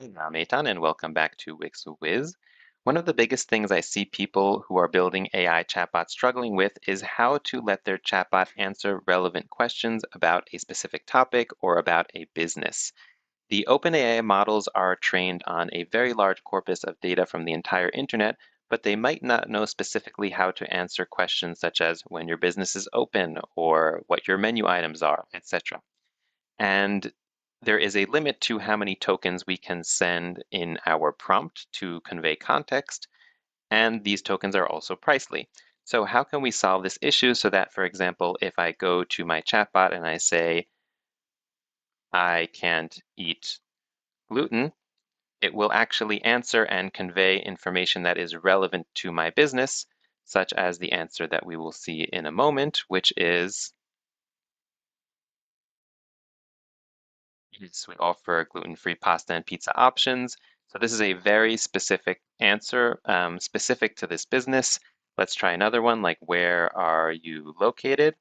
Hey, I'm Eitan, and welcome back to Wix Wiz. One of the biggest things I see people who are building AI chatbots struggling with is how to let their chatbot answer relevant questions about a specific topic or about a business. The OpenAI models are trained on a very large corpus of data from the entire internet, but they might not know specifically how to answer questions such as when your business is open or what your menu items are, etc. And there is a limit to how many tokens we can send in our prompt to convey context, and these tokens are also pricely. So how can we solve this issue so that, for example, if I go to my chatbot and I say, I can't eat gluten, it will actually answer and convey information that is relevant to my business, such as the answer that we will see in a moment, which is yes, we offer gluten-free pasta and pizza options. So this is a very specific answer, specific to this business. Let's try another one, like where are you located?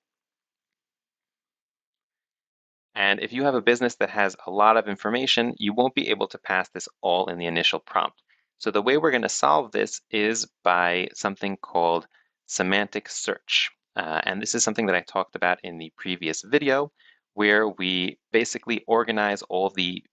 And if you have a business that has a lot of information, you won't be able to pass this all in the initial prompt. So the way we're going to solve this is by something called semantic search. And this is something that I talked about in the previous video, where we basically organize all the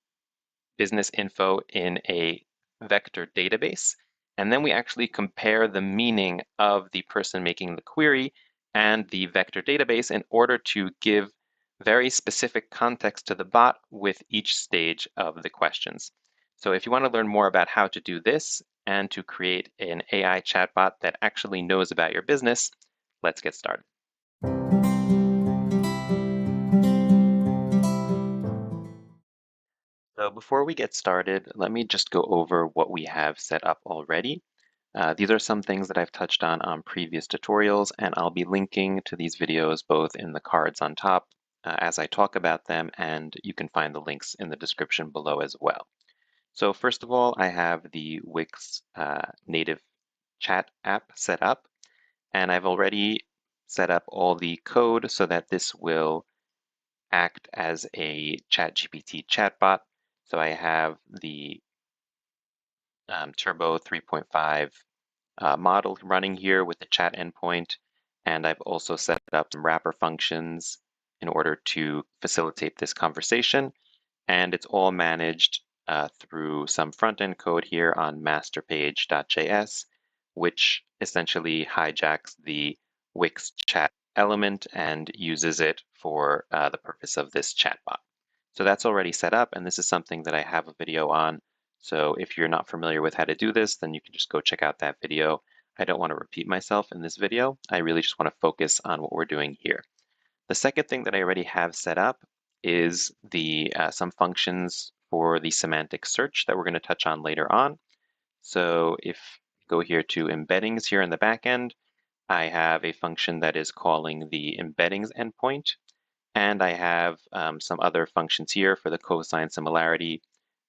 business info in a vector database. And then we actually compare the meaning of the person making the query and the vector database in order to give very specific context to the bot with each stage of the questions. So if you want to learn more about how to do this and to create an AI chatbot that actually knows about your business, let's get started. So before we get started, let me just go over what we have set up already. These are some things that I've touched on previous tutorials, and I'll be linking to these videos both in the cards on top as I talk about them, and you can find the links in the description below as well. So first of all, I have the Wix native chat app set up, and I've already set up all the code so that this will act as a ChatGPT chatbot. So I have the Turbo 3.5 model running here with the chat endpoint, and I've also set up some wrapper functions in order to facilitate this conversation, and it's all managed through some front-end code here on masterpage.js, which essentially hijacks the Wix chat element and uses it for the purpose of this chatbot. So that's already set up, and this is something that I have a video on. So if you're not familiar with how to do this, then you can just go check out that video. I don't want to repeat myself in this video. I really just want to focus on what we're doing here. The second thing that I already have set up is the some functions for the semantic search that we're going to touch on later on. So if you go here to embeddings here in the backend, I have a function that is calling the embeddings endpoint, and I have some other functions here for the cosine similarity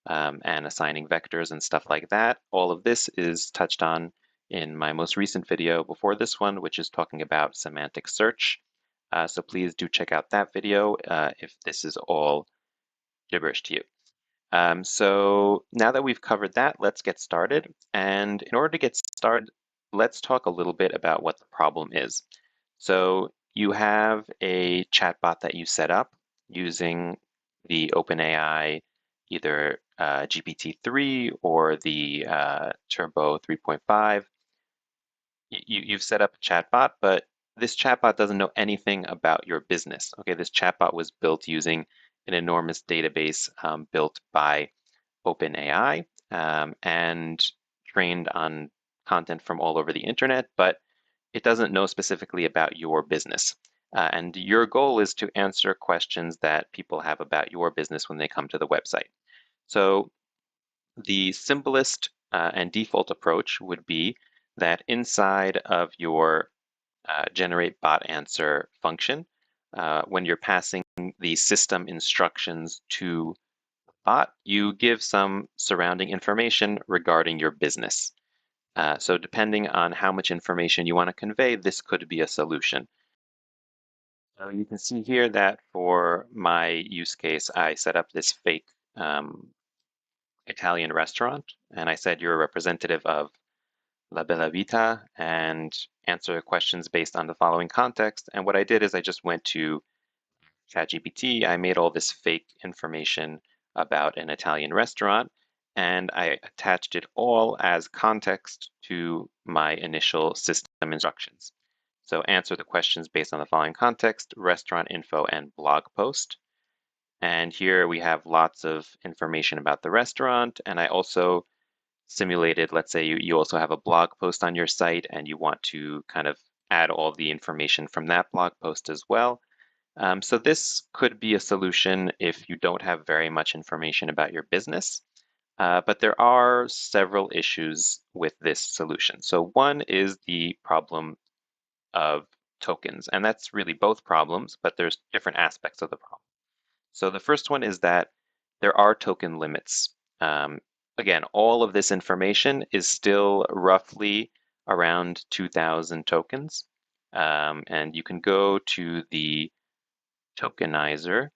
and assigning vectors and stuff like that. All of this is touched on in my most recent video before this one, which is talking about semantic search. So please do check out that video if this is all gibberish to you. So now that we've covered that, let's get started. And in order to get started, let's talk a little bit about what the problem is. So you have a chatbot that you set up using the OpenAI, either GPT-3 or the Turbo 3.5. You've set up a chatbot, but this chatbot doesn't know anything about your business. Okay, this chatbot was built using an enormous database built by OpenAI and trained on content from all over the internet, but it doesn't know specifically about your business. And your goal is to answer questions that people have about your business when they come to the website. So the simplest and default approach would be that inside of your generate bot answer function, when you're passing the system instructions to the bot, you give some surrounding information regarding your business. So depending on how much information you want to convey, this could be a solution. So you can see here that for my use case, I set up this fake Italian restaurant, and I said you're a representative of La Bella Vita and answer questions based on the following context. And what I did is I just went to ChatGPT. I made all this fake information about an Italian restaurant, and I attached it all as context to my initial system instructions. So answer the questions based on the following context, restaurant info, and blog post. And here we have lots of information about the restaurant. And I also simulated, let's say you also have a blog post on your site and you want to kind of add all the information from that blog post as well. So this could be a solution if you don't have very much information about your business. But there are several issues with this solution. So one is the problem of tokens, and that's really both problems, but there's different aspects of the problem. So the first one is that there are token limits. Um, Again, all of this information is still roughly around 2,000 tokens. And you can go to the tokenizer,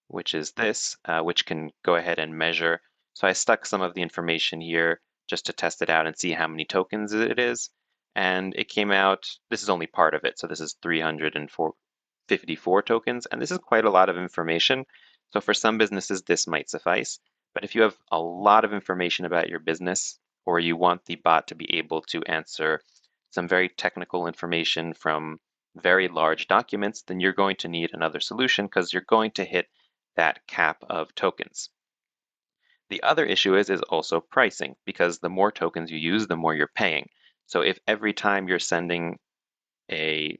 which is this, which can go ahead and measure. So I stuck some of the information here just to test it out and see how many tokens it is. And it came out, this is only part of it. So this is 354 tokens, and this is quite a lot of information. So for some businesses, this might suffice. But if you have a lot of information about your business, or you want the bot to be able to answer some very technical information from very large documents, then you're going to need another solution because you're going to hit that cap of tokens. The other issue is also pricing, because the more tokens you use, the more you're paying. So if every time you're sending a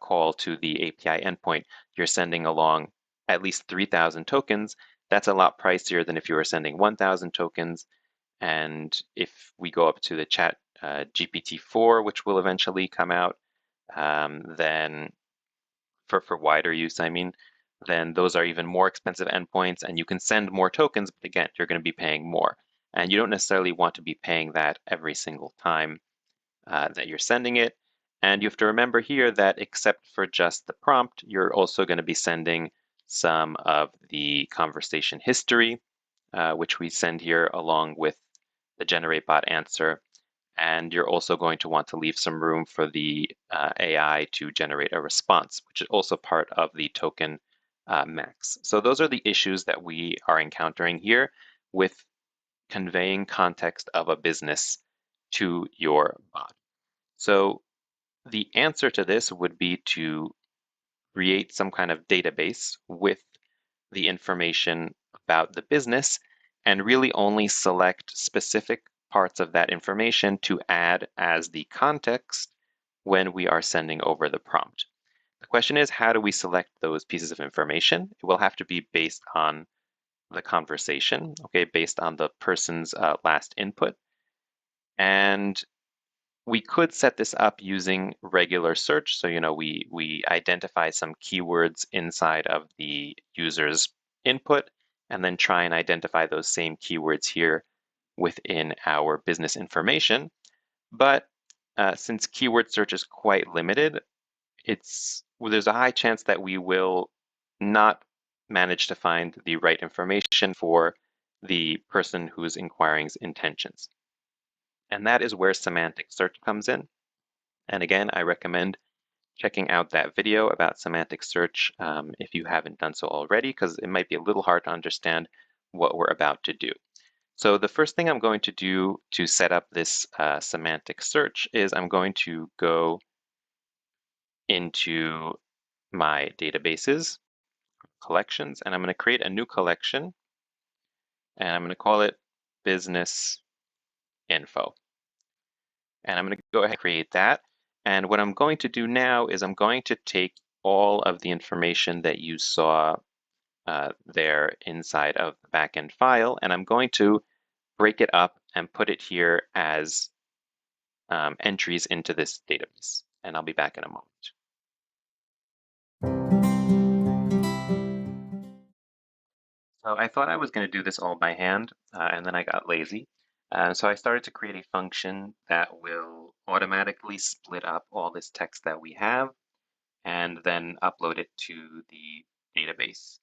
call to the API endpoint, you're sending along at least 3,000 tokens, that's a lot pricier than if you were sending 1,000 tokens. And if we go up to the chat GPT-4, which will eventually come out, then for wider use, I mean, then those are even more expensive endpoints, and you can send more tokens, but again, you're going to be paying more. And you don't necessarily want to be paying that every single time that you're sending it. And you have to remember here that except for just the prompt, you're also going to be sending some of the conversation history, which we send here along with the generate bot answer. And you're also going to want to leave some room for the AI to generate a response, which is also part of the token max. So those are the issues that we are encountering here with conveying context of a business to your bot. So the answer to this would be to create some kind of database with the information about the business and really only select specific parts of that information to add as the context when we are sending over the prompt. The question is, how do we select those pieces of information? It will have to be based on the conversation, okay, based on the person's last input. And we could set this up using regular search. So, we identify some keywords inside of the user's input and then try and identify those same keywords here within our business information. But since keyword search is quite limited, there's a high chance that we will not manage to find the right information for the person who's inquiring's intentions. And that is where semantic search comes in. And again, I recommend checking out that video about semantic search if you haven't done so already, because it might be a little hard to understand what we're about to do. So the first thing I'm going to do to set up this semantic search is I'm going to go into my databases, collections, and I'm going to create a new collection, and I'm going to call it business info. And I'm going to go ahead and create that. And what I'm going to do now is I'm going to take all of the information that you saw there inside of the backend file, and I'm going to break it up and put it here as entries into this database. And I'll be back in a moment. So I thought I was going to do this all by hand, and then I got lazy. So I started to create a function that will automatically split up all this text that we have and then upload it to the database.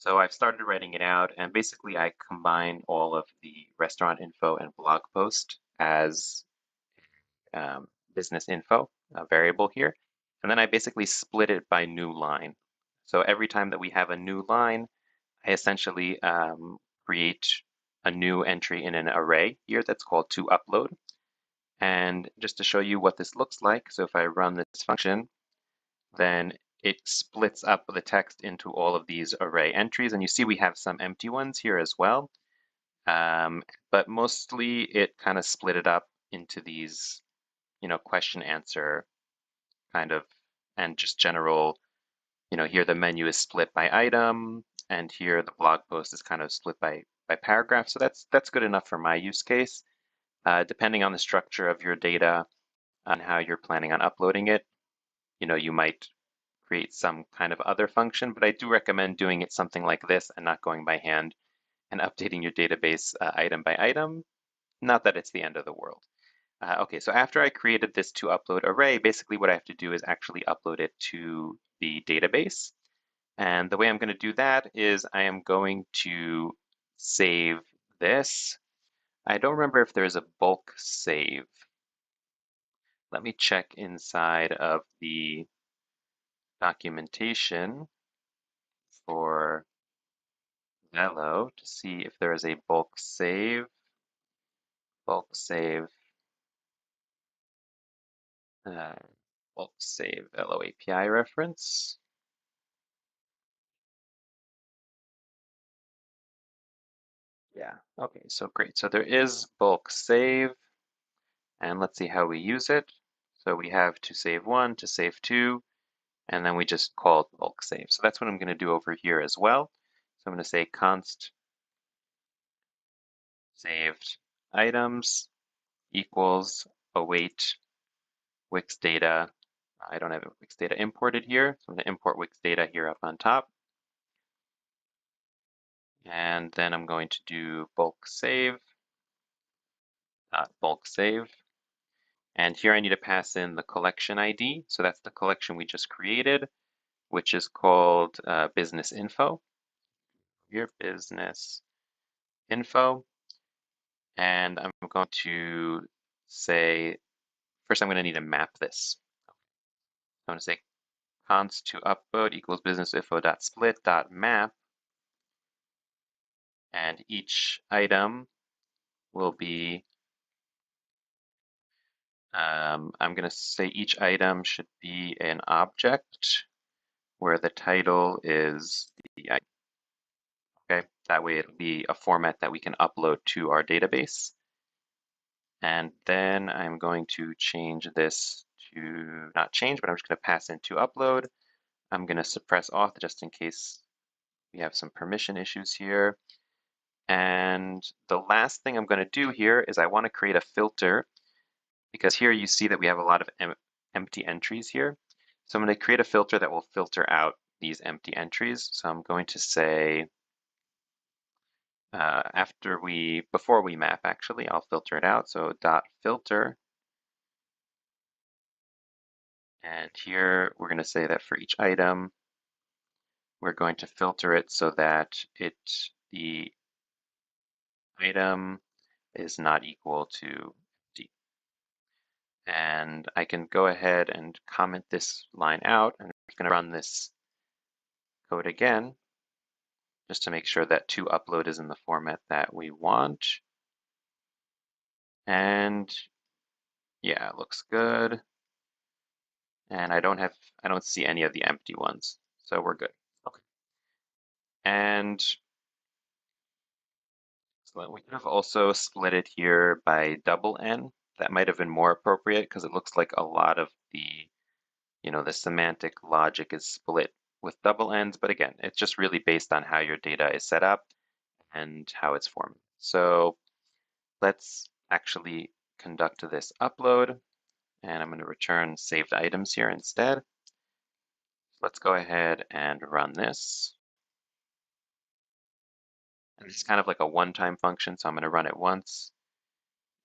So I've started writing it out, and basically I combine all of the restaurant info and blog post as um, business info, a variable here. And then I basically split it by new line. So every time that we have a new line, I essentially create a new entry in an array here that's called toUpload. And just to show you what this looks like, so if I run this function, then it splits up the text into all of these array entries. And you see we have some empty ones here as well. But mostly it kind of split it up into these, question answer kind of, and just general, here the menu is split by item, and here the blog post is kind of split by paragraph. So that's good enough for my use case. Depending on the structure of your data and how you're planning on uploading it, you might create some kind of other function, but I do recommend doing it something like this and not going by hand and updating your database item by item. Not that it's the end of the world. Okay, so after I created this toUpload array, basically what I have to do is actually upload it to the database. And the way I'm going to do that is I am going to save this. I don't remember if there's a bulk save. Let me check inside of the documentation for Velo to see if there is a bulk save. Bulk save. Uh, bulk save Velo API reference. Yeah, okay, so great. So there is bulk save, and let's see how we use it. So we have to save one, to save two, and then we just call bulk save. So that's what I'm going to do over here as well. So I'm going to say const saved items equals await Wix data. I don't have Wix data imported here, so I'm going to import Wix data here up on top. And then I'm going to do bulk save, bulk save. And here I need to pass in the collection ID. So that's the collection we just created, which is called business info. Here, business info. And I'm going to say, first I'm going to need to map this. I'm going to say const toUpload equals businessinfo.split.map. And each item will be, I'm going to say each item should be an object where the title is the item. Okay, that way it'll be a format that we can upload to our database. And then I'm going to change this to, not change, but I'm just going to pass in toUpload. I'm going to suppress auth just in case we have some permission issues here. And the last thing I'm going to do here is I want to create a filter, because here you see that we have a lot of empty entries here. So I'm going to create a filter that will filter out these empty entries. So I'm going to say, before we map, actually, I'll filter it out. So dot filter. And here we're going to say that for each item, we're going to filter it so that the item is not equal to empty. And I can go ahead and comment this line out, and I'm going to run this code again, just to make sure that toUpload is in the format that we want. And yeah, it looks good. And I don't see any of the empty ones, so we're good. Okay. And so we could have also split it here by double N. That might have been more appropriate because it looks like a lot of the semantic logic is split with double N's. But again, it's just really based on how your data is set up and how it's formed. So let's actually conduct this upload, and I'm going to return saved items here instead. Let's go ahead and run this. And this is kind of like a one-time function, so I'm going to run it once.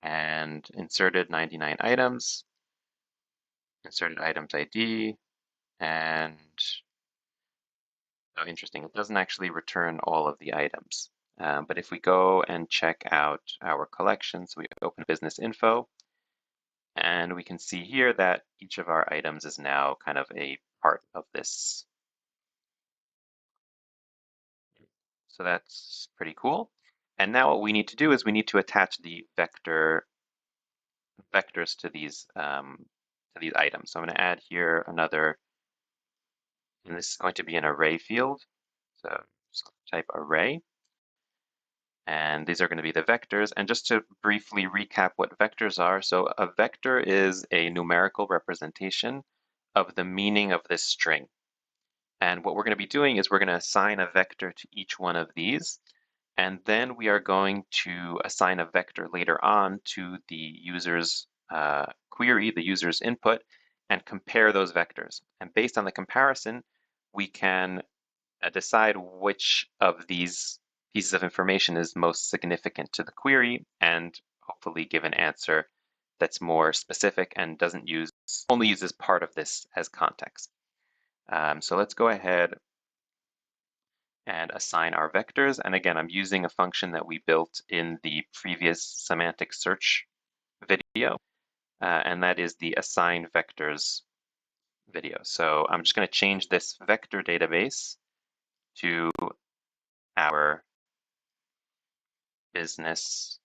And inserted 99 items, inserted items ID, and Oh, interesting. It doesn't actually return all of the items. But if we go and check out our collection, so we open business info, and we can see here that each of our items is now kind of a part of this. So that's pretty cool. And now what we need to do is we need to attach the vectors to these items. So I'm going to add here another, and this is going to be an array field. So just type array, and these are going to be the vectors. And just to briefly recap what vectors are, so a vector is a numerical representation of the meaning of this string. And what we're going to be doing is we're going to assign a vector to each one of these. And then we are going to assign a vector later on to the user's query, the user's input, and compare those vectors. And based on the comparison, we can decide which of these pieces of information is most significant to the query and hopefully give an answer that's more specific and doesn't only uses part of this as context. So let's go ahead and assign our vectors. And again, I'm using a function that we built in the previous semantic search video, and that is the assign vectors video. So I'm just going to change this vector database to our business.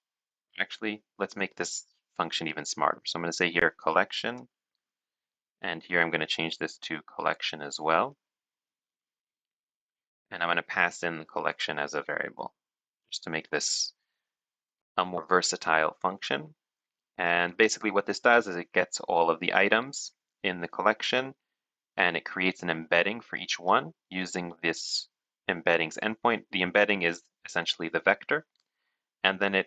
Actually, let's make this function even smarter. So I'm going to say here collection, and here I'm going to change this to collection as well. And I'm going to pass in the collection as a variable just to make this a more versatile function. And basically what this does is it gets all of the items in the collection and it creates an embedding for each one using this embeddings endpoint. The embedding is essentially the vector, and then it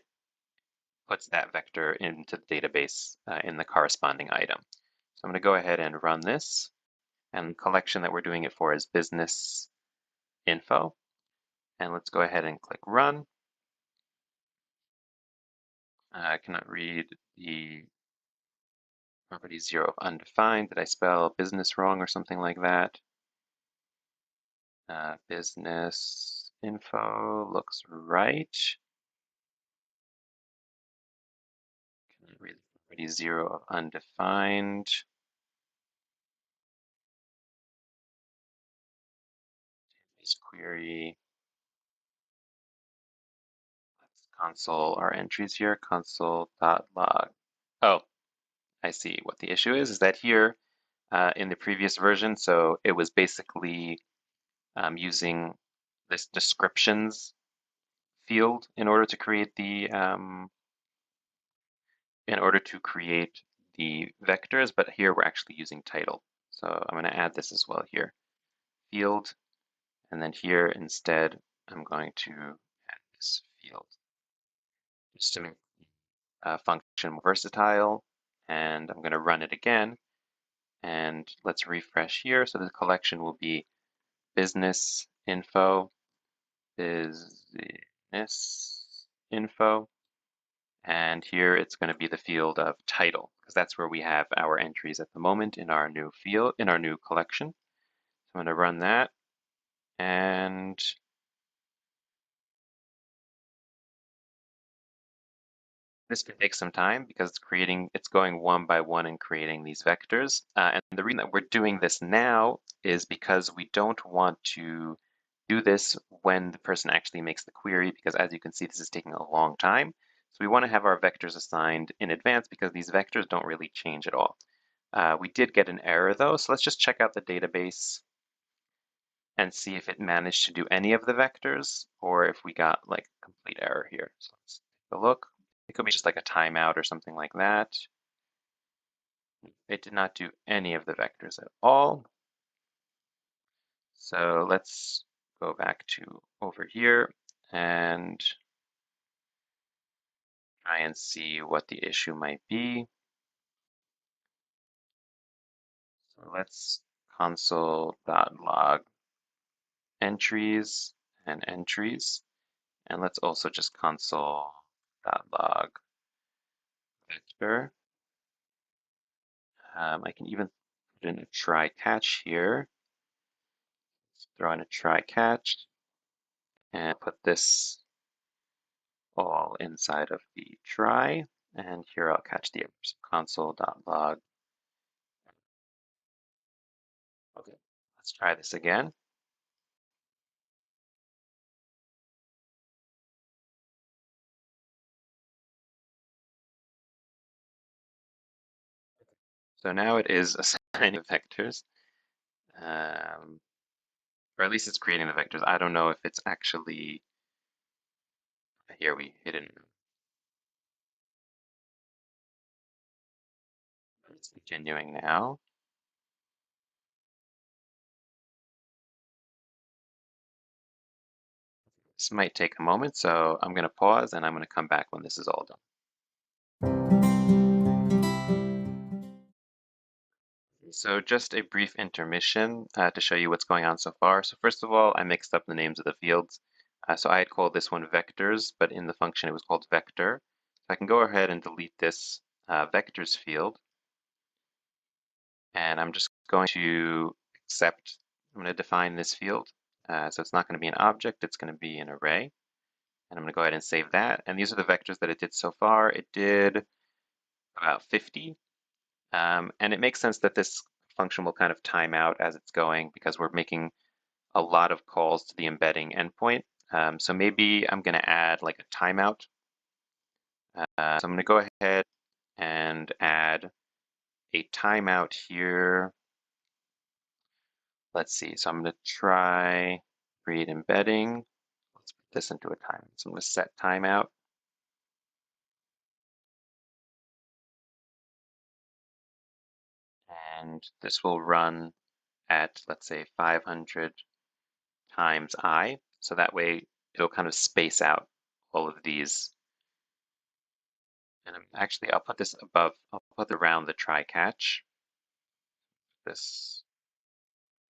puts that vector into the database in the corresponding item. So I'm going to go ahead and run this. And the collection that we're doing it for is business info. And let's go ahead and click run. I cannot read the property 0 of undefined. Did I spell business wrong or something like that? Business info looks right. Can I read the property 0 of undefined? Database query. Let's console our entries here. Console.log. Oh, I see what the issue is that here in the previous version, so it was basically using this descriptions field in order to create the vectors, but here we're actually using title. So I'm going to add this as well here, field, and then here instead I'm going to add this field just to make the function more versatile, and I'm going to run it again, and let's refresh here. So the collection will be business info, business info, and here it's going to be the field of title because that's where we have our entries at the moment in our new field, in our new collection. So I'm going to run that, and this can take some time because it's going one by one and creating these vectors. And the reason that we're doing this now is because we don't want to do this when the person actually makes the query, because as you can see, this is taking a long time. So we want to have our vectors assigned in advance because these vectors don't really change at all. We did get an error though, so let's just check out the database and see if it managed to do any of the vectors or if we got like a complete error here. So let's take a look. It could be just like a timeout or something like that. It did not do any of the vectors at all. So let's go back to over here and try and see what the issue might be. So let's console.log entries and entries. And let's also just console.log vector. I can even put in a try catch here. throw in a try catch and put this all inside of the try. And here I'll catch the error. So console.log. Okay, let's try this again. So now it is assigning vectors, or at least it's creating the vectors. I don't know if it's actually, here we hidden. It's continuing now. This might take a moment, so I'm going to pause and I'm going to come back when this is all done. So just a brief intermission to show you what's going on so far. So first of all, I mixed up the names of the fields. So I had called this one vectors, but in the function it was called vector. So I can go ahead and delete this vectors field. And I'm just going to I'm going to define this field. So it's not going to be an object, it's going to be an array. And I'm going to go ahead and save that. And these are the vectors that it did so far. It did about 50. And it makes sense that this function will kind of time out as it's going because we're making a lot of calls to the embedding endpoint. So maybe I'm going to add like a timeout. So I'm going to go ahead and add a timeout here. Let's see. So I'm going to try create embedding. Let's put this into a time. So I'm going to set timeout. And this will run at, let's say, 500 times I. So that way it'll kind of space out all of these. And actually, I'll put this above, I'll put around the try catch. This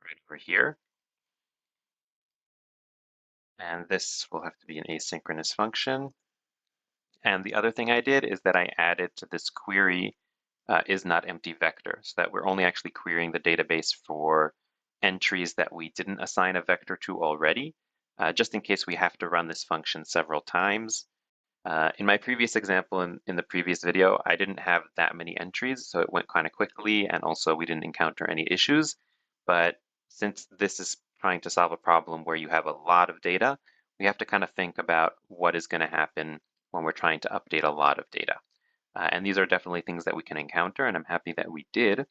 right over here. And this will have to be an asynchronous function. And the other thing I did is that I added to this query is not empty vector, so that we're only actually querying the database for entries that we didn't assign a vector to already, just in case we have to run this function several times. In my previous example, in the previous video, I didn't have that many entries, so it went kind of quickly, and also we didn't encounter any issues. But since this is trying to solve a problem where you have a lot of data, we have to kind of think about what is going to happen when we're trying to update a lot of data. And these are definitely things that we can encounter, and I'm happy that we did.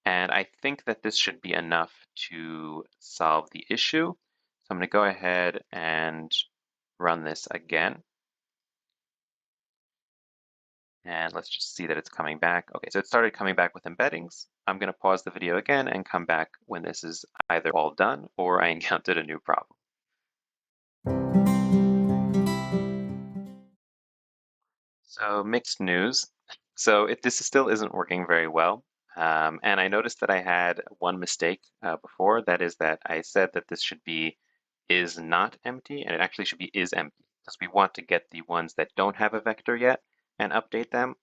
And I think that this should be enough to solve the issue. So I'm going to go ahead and run this again. And let's just see that it's coming back. Okay, so it started coming back with embeddings. I'm going to pause the video again and come back when this is either all done or I encountered a new problem. So mixed news. So this still isn't working very well. And I noticed that I had one mistake before. That is that I said that this should be is not empty, and it actually should be is empty, because we want to get the ones that don't have a vector yet and update them.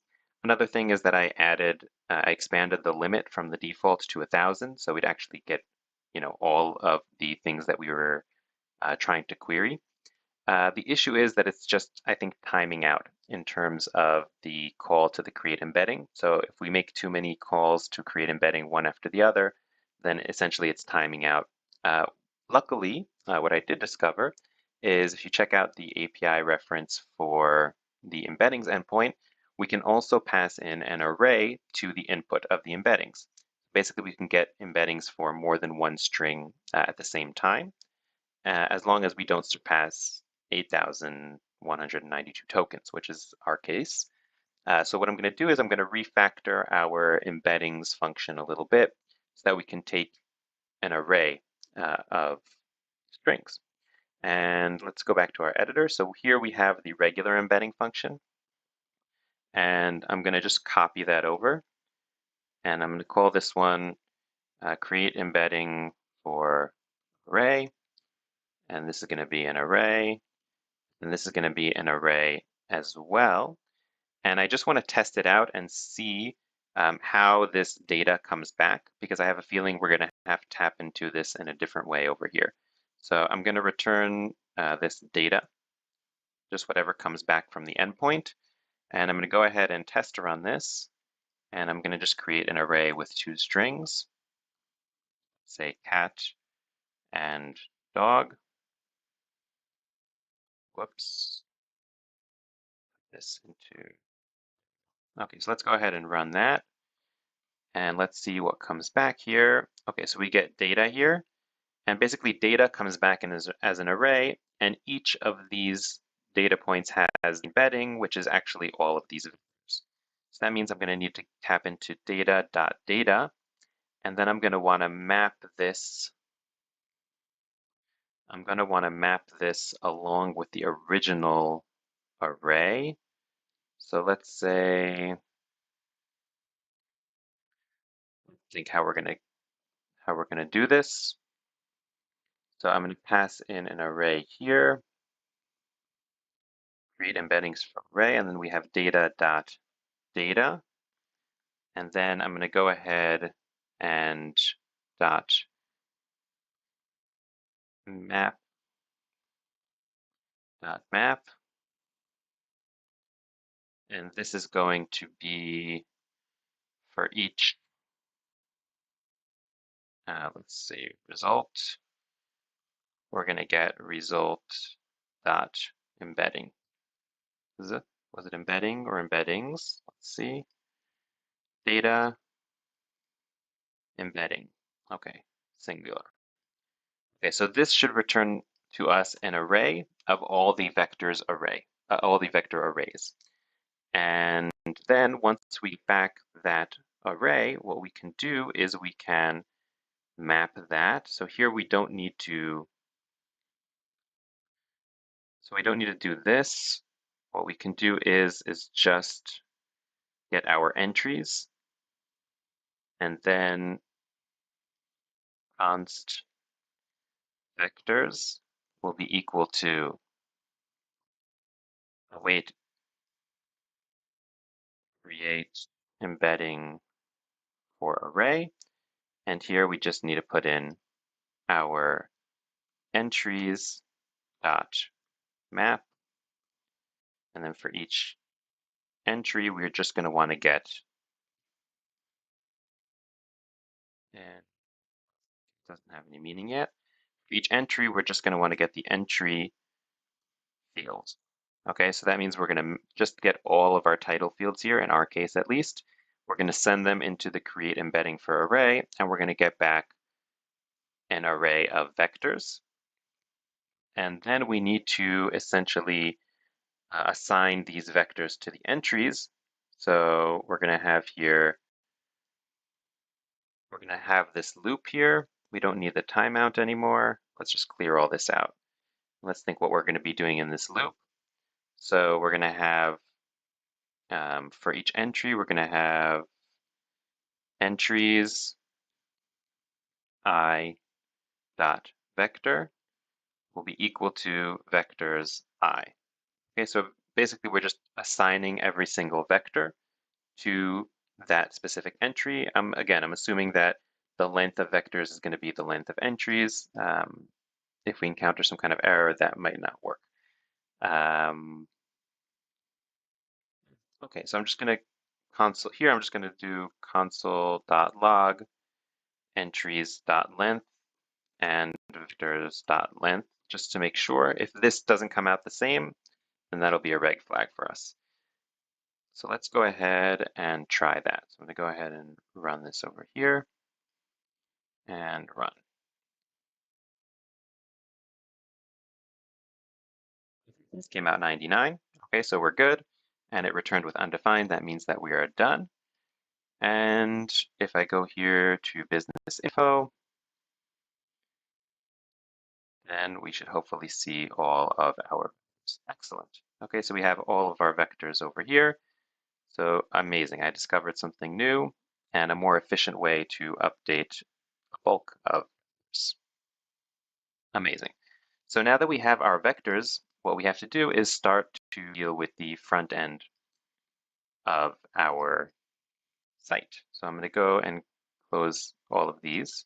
Another thing is that I expanded the limit from the default to 1,000, so we'd actually get, all of the things that we were trying to query. The issue is that it's just, I think, timing out in terms of the call to the create embedding. So if we make too many calls to create embedding one after the other, then essentially it's timing out. Luckily, what I did discover is if you check out the API reference for the embeddings endpoint, we can also pass in an array to the input of the embeddings. Basically, we can get embeddings for more than one string at the same time, as long as we don't surpass 8,192 tokens, which is our case. So what I'm going to do is I'm going to refactor our embeddings function a little bit so that we can take an array of strings. And let's go back to our editor. So here we have the regular embedding function. And I'm going to just copy that over. And I'm going to call this one create embedding for array. And this is going to be an array. And this is going to be an array as well. And I just want to test it out and see how this data comes back, because I have a feeling we're going to have to tap into this in a different way over here. So I'm going to return this data, just whatever comes back from the endpoint. And I'm going to go ahead and test run this. And I'm going to just create an array with 2 strings, say cat and dog. Whoops. Put this into. Okay, so let's go ahead and run that. And let's see what comes back here. Okay, so we get data here. And basically data comes back in as an array, and each of these data points has embedding, which is actually all of these vectors. So that means I'm going to need to tap into data.data, and then I'm going to want to map this. I'm going to want to map this along with the original array. So let's say, think how we're going to do this. So I'm going to pass in an array here, create embeddings for array, and then we have data.data. And then I'm going to go ahead and dot map. And this is going to be for each, let's see, result. We're going to get result dot embedding. Was it embedding or embeddings? Let's see. Data embedding. Okay, singular. Okay, so this should return to us an array of all the vectors array, all the vector arrays. And then once we get back that array, what we can do is we can map that. So here we don't need to, do this. What we can do is just get our entries, and then const vectors will be equal to, await create embedding for array. And here we just need to put in our entries dot map. And then for each entry, we're just going to want to get, and it doesn't have any meaning yet. For each entry, we're just going to want to get the entry field. Okay, so that means we're going to just get all of our title fields here, in our case at least. We're going to send them into the create embedding for array, and we're going to get back an array of vectors. And then we need to essentially assign these vectors to the entries. So we're going to have here, we're going to have this loop here. We don't need the timeout anymore. Let's just clear all this out. Let's think what we're going to be doing in this loop. So we're going to have, for each entry, we're going to have entries I dot vector will be equal to vectors I. Okay, so basically we're just assigning every single vector to that specific entry. Again, I'm assuming that the length of vectors is going to be the length of entries. If we encounter some kind of error, that might not work. Okay, so I'm just going to console here. I'm just going to do console.log entries.length and vectors.length just to make sure. If this doesn't come out the same, then that'll be a red flag for us. So let's go ahead and try that. So I'm going to go ahead and run this over here and run. This came out 99. Okay, so we're good. And it returned with undefined. That means that we are done. And if I go here to business info, then we should hopefully see all of our vectors. Excellent. Okay, so we have all of our vectors over here. So amazing. I discovered something new and a more efficient way to update a bulk of vectors. Amazing. So now that we have our vectors, what we have to do is start to deal with the front end of our site. So I'm going to go and close all of these.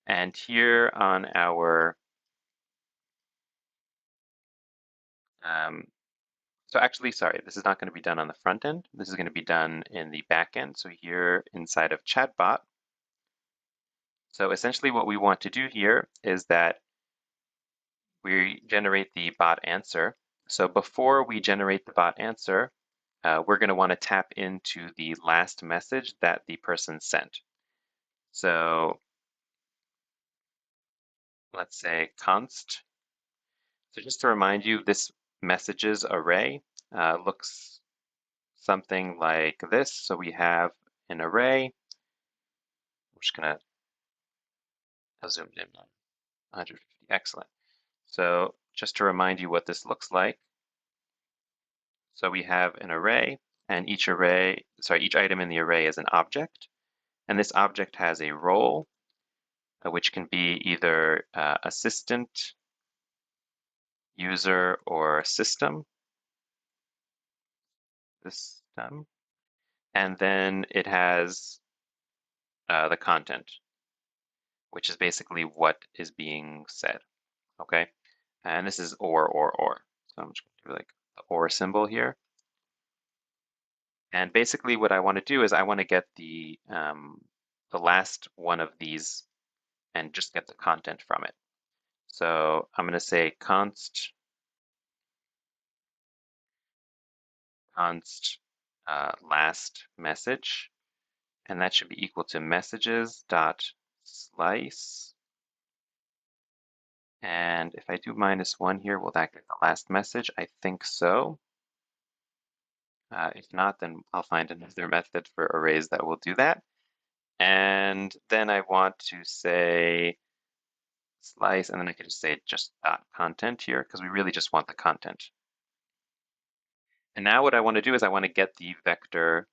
And here on our, so actually, sorry, this is not going to be done on the front end. This is going to be done in the back end. So here inside of Chatbot. So essentially what we want to do here is that we generate the bot answer. So before we generate the bot answer, we're going to want to tap into the last message that the person sent. So let's say const. So just to remind you, this messages array looks something like this. So we have an array. I'm just going to zoom in on 150. Excellent. So just to remind you what this looks like. So we have an array, and each item in the array is an object. And this object has a role, which can be either assistant, user, or system. And then it has the content, which is basically what is being said. Okay, and this is or. So I'm just going to do like the or symbol here. And basically, what I want to do is I want to get the last one of these and just get the content from it. So I'm going to say const last message, and that should be equal to messages dot slice. And if I do -1 here, will that get the last message? I think so. If not, then I'll find another method for arrays that will do that. And then I want to say slice, and then I could just say just dot content here, because we really just want the content. And now what I want to do is I want to get the vector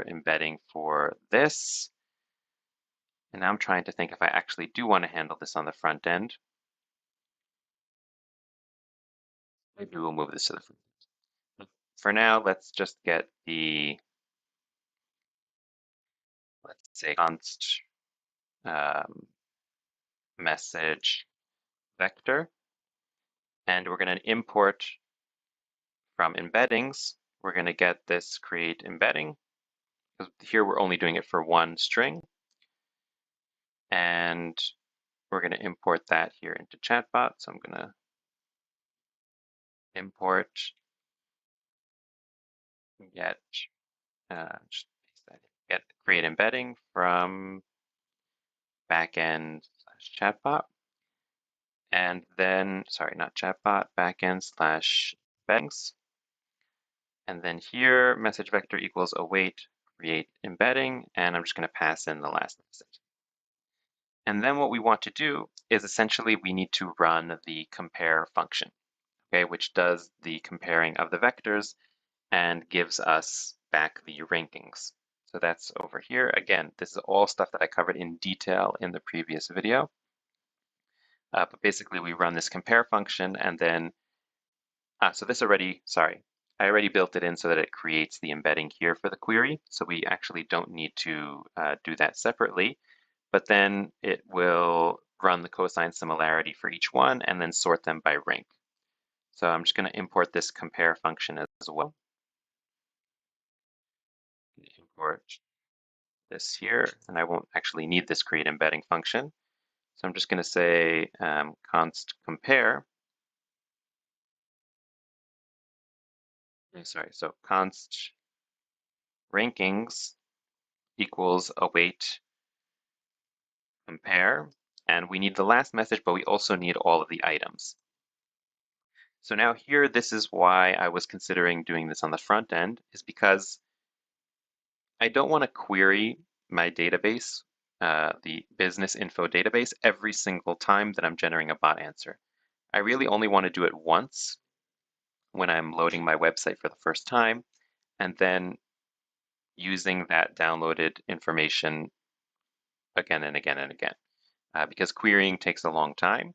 embedding for this. And now I'm trying to think if I actually do want to handle this on the front end. Maybe we'll move this to the front end. For now, let's just get the, let's say, const message vector. And we're going to import from embeddings. We're going to get this create embedding, because here we're only doing it for one string. And we're going to import that here into Chatbot. So I'm going to import get just paste that in. Get create embedding from backend / Chatbot. And then, sorry, not Chatbot, backend / embeddings. And then here, message vector equals await create embedding, and I'm just going to pass in the last message. And then what we want to do is essentially we need to run the compare function, okay, which does the comparing of the vectors and gives us back the rankings. So that's over here. Again, this is all stuff that I covered in detail in the previous video. But basically we run this compare function and then, so this already, sorry, I already built it in so that it creates the embedding here for the query. So we actually don't need to do that separately, but then it will run the cosine similarity for each one and then sort them by rank. So I'm just going to import this compare function as well. Import this here, and I won't actually need this create embedding function. So I'm just going to say const compare. Sorry, so const rankings equals await compare. And we need the last message, but we also need all of the items. So now here, this is why I was considering doing this on the front end, is because I don't want to query my database, the business info database, every single time that I'm generating a bot answer. I really only want to do it once when I'm loading my website for the first time, and then using that downloaded information again and again and again, because querying takes a long time.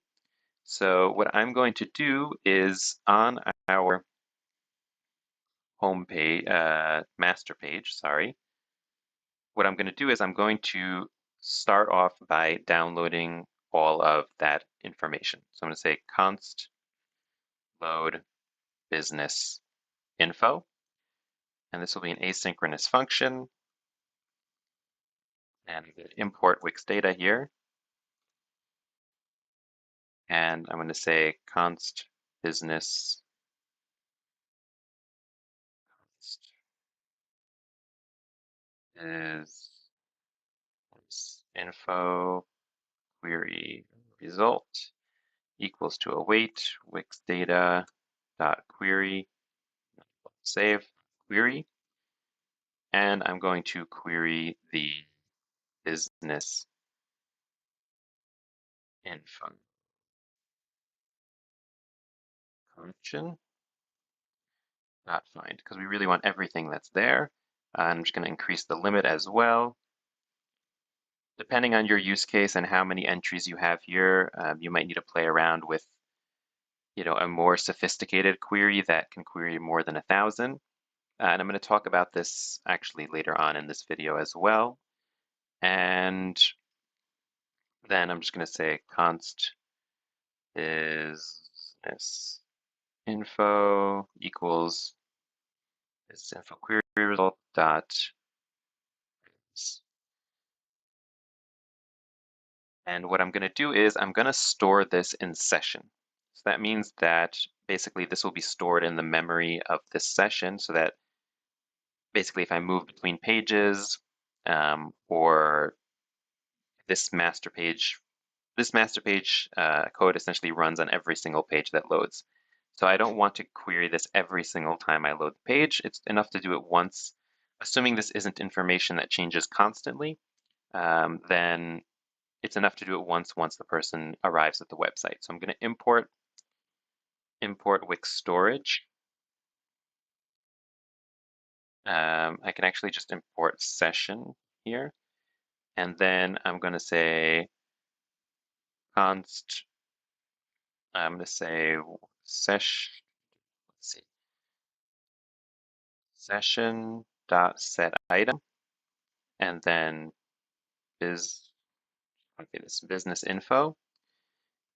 So what I'm going to do is on our home page, master page, sorry, what I'm going to do is I'm going to start off by downloading all of that information. So I'm going to say const load business info, and this will be an asynchronous function. And import Wix data here. And I'm going to say const business is info query result equals to await Wix data dot query save query. And I'm going to query the business info function dot find because we really want everything that's there. I'm just going to increase the limit as well. Depending on your use case and how many entries you have here, you might need to play around with, a more sophisticated query that can query more than 1,000. And I'm going to talk about this actually later on in this video as well. And then I'm just going to say const business info equals this info query result dot. And what I'm going to do is I'm going to store this in session. So that means that basically this will be stored in the memory of this session so that basically if I move between pages or this master page, code essentially runs on every single page that loads. So I don't want to query this every single time I load the page. It's enough to do it once. Assuming this isn't information that changes constantly, then it's enough to do it once the person arrives at the website. So I'm going to import Wix storage. I can actually just import session here. And then I'm going to say const, I'm going to say let's see, session dot set item, and then this business info.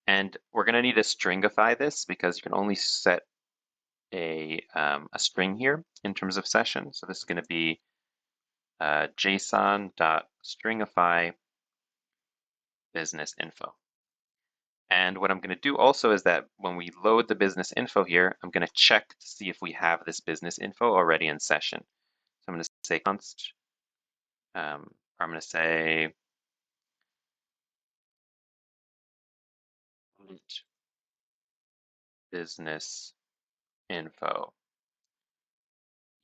And we're going to need to stringify this because you can only set a string here in terms of session. So this is going to be JSON.stringify business info. And what I'm going to do also is that when we load the business info here, I'm going to check to see if we have this business info already in session. So I'm going to say const, or I'm going to say business info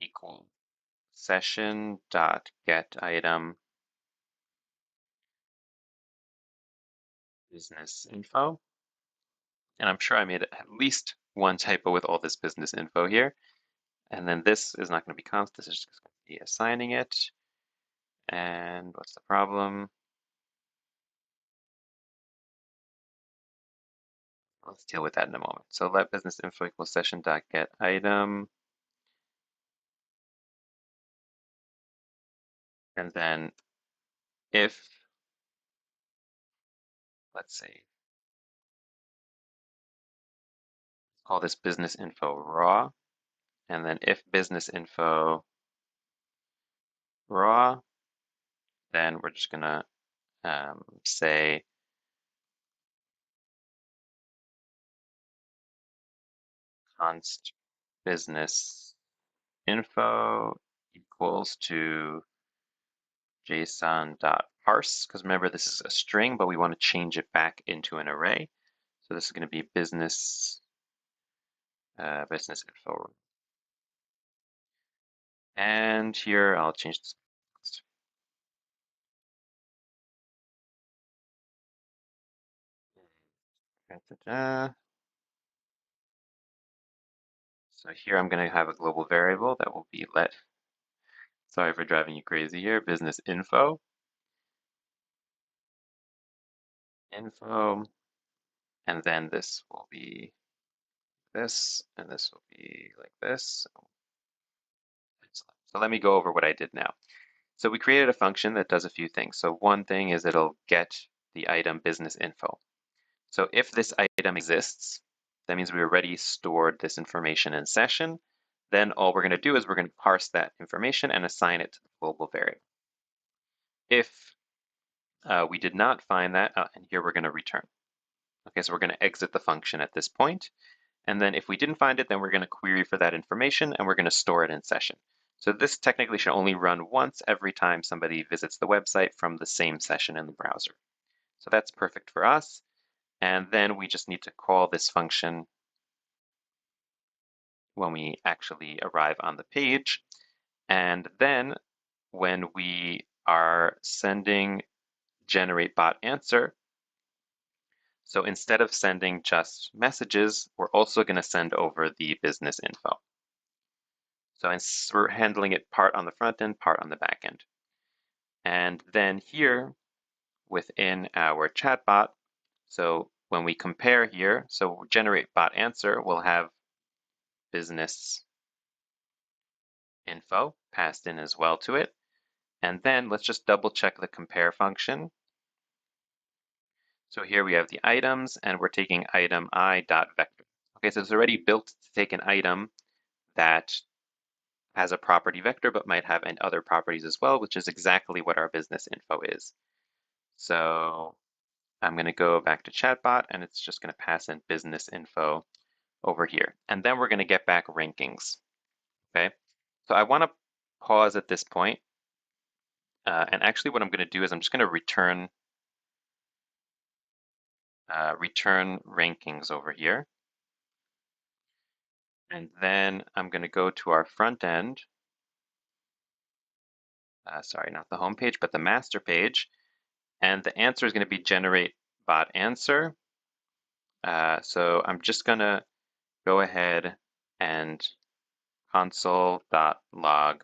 equal session dot get item business info. And I'm sure I made at least one typo with all this business info here. And then this is not going to be const, this is just going to be assigning it. And what's the problem? Let's deal with that in a moment. So let business info equal session dot get item. And then if, let's see, call this business info raw. And then if business info raw, then we're just going to say const business info equals to JSON.parse, because remember this is a string, but we want to change it back into an array. So this is going to be business info. And here I'll change this. So here I'm going to have a global variable that will be let. Sorry for driving you crazy here. Business info. Info. And then this will be this, and this will be like this. So let me go over what I did now. So we created a function that does a few things. So one thing is it'll get the item business info. So if this item exists, that means we already stored this information in session. Then all we're going to do is we're going to parse that information and assign it to the global variable. If we did not find that, and here we're going to return. Okay, so we're going to exit the function at this point. And then if we didn't find it, then we're going to query for that information and we're going to store it in session. So this technically should only run once every time somebody visits the website from the same session in the browser. So that's perfect for us. And then we just need to call this function when we actually arrive on the page. And then when we are sending generate bot answer, so instead of sending just messages, we're also going to send over the business info. So we're handling it part on the front end, part on the back end. And then here within our chatbot, so when we compare here, so generate bot answer, we'll have business info passed in as well to it. And then let's just double check the compare function. So here we have the items and we're taking item I.vector. Okay, so it's already built to take an item that has a property vector but might have other properties as well, which is exactly what our business info is. So I'm going to go back to Chatbot and it's just going to pass in business info over here. And then we're going to get back rankings. Okay, so I want to pause at this point. And actually what I'm going to do is I'm just going to return rankings over here. And then I'm going to go to our front end. Sorry, not the home page, but the master page. And the answer is going to be generate bot answer. So I'm just going to go ahead and console.log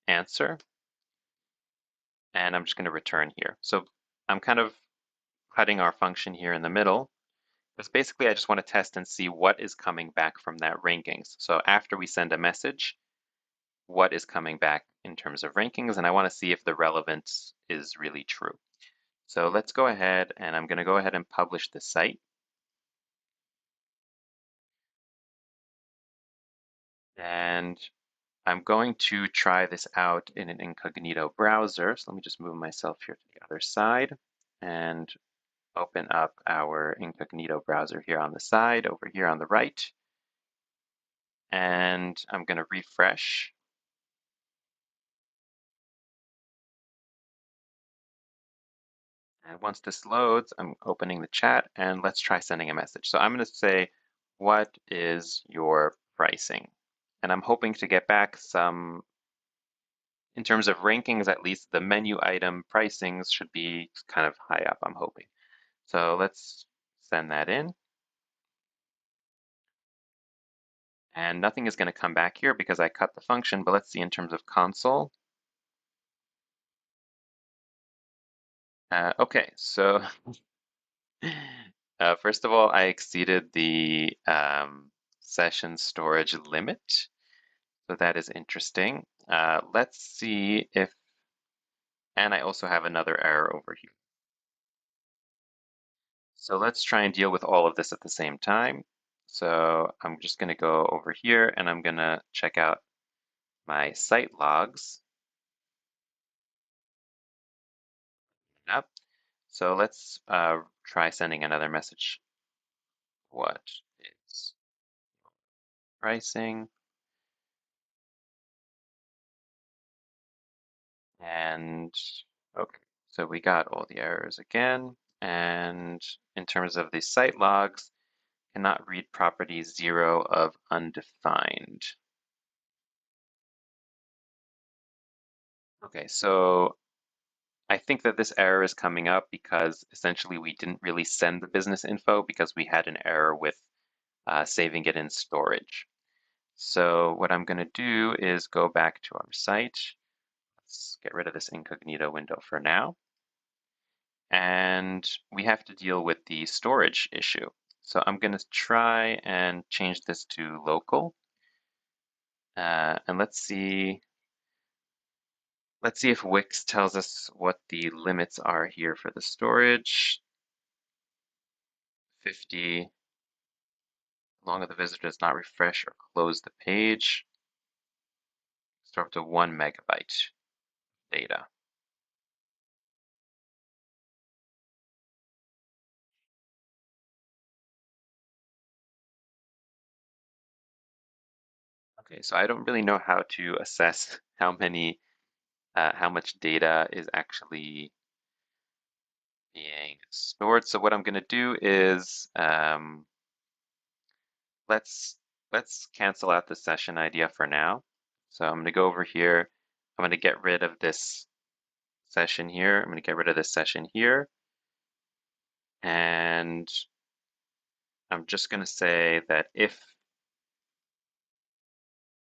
answer. And I'm just going to return here. So I'm kind of cutting our function here in the middle. Because basically I just want to test and see what is coming back from that rankings. So after we send a message, what is coming back in terms of rankings, and I want to see if the relevance is really true. So let's go ahead and I'm going to go ahead and publish the site. And I'm going to try this out in an incognito browser. So let me just move myself here to the other side and open up our incognito browser here on the side, over here on the right. And I'm going to refresh. And once this loads, I'm opening the chat and let's try sending a message. So I'm going to say, what is your pricing? And I'm hoping to get back some, in terms of rankings, at least the menu item pricings should be kind of high up, I'm hoping. So let's send that in. And nothing is going to come back here because I cut the function, but let's see in terms of console. Okay, so first of all, I exceeded the session storage limit. So that is interesting. Let's see if, and I also have another error over here. So let's try and deal with all of this at the same time. So I'm just going to go over here and I'm going to check out my site logs. Yep. So let's try sending another message. What is pricing? And okay, so we got all the errors again. And in terms of the site logs, cannot read property 0 of undefined. Okay, so I think that this error is coming up because essentially we didn't really send the business info because we had an error with saving it in storage. So what I'm going to do is go back to our site. Let's get rid of this incognito window for now. And we have to deal with the storage issue. So I'm going to try and change this to local. And let's see. Let's see if Wix tells us what the limits are here for the storage. 50, as long as the visitor does not refresh or close the page. Store up to 1 megabyte data. Okay, so I don't really know how to assess how much data is actually being stored. So what I'm going to do is let's cancel out the session idea for now. So I'm going to go over here. I'm going to get rid of this session here. I'm going to get rid of this session here. And I'm just going to say that if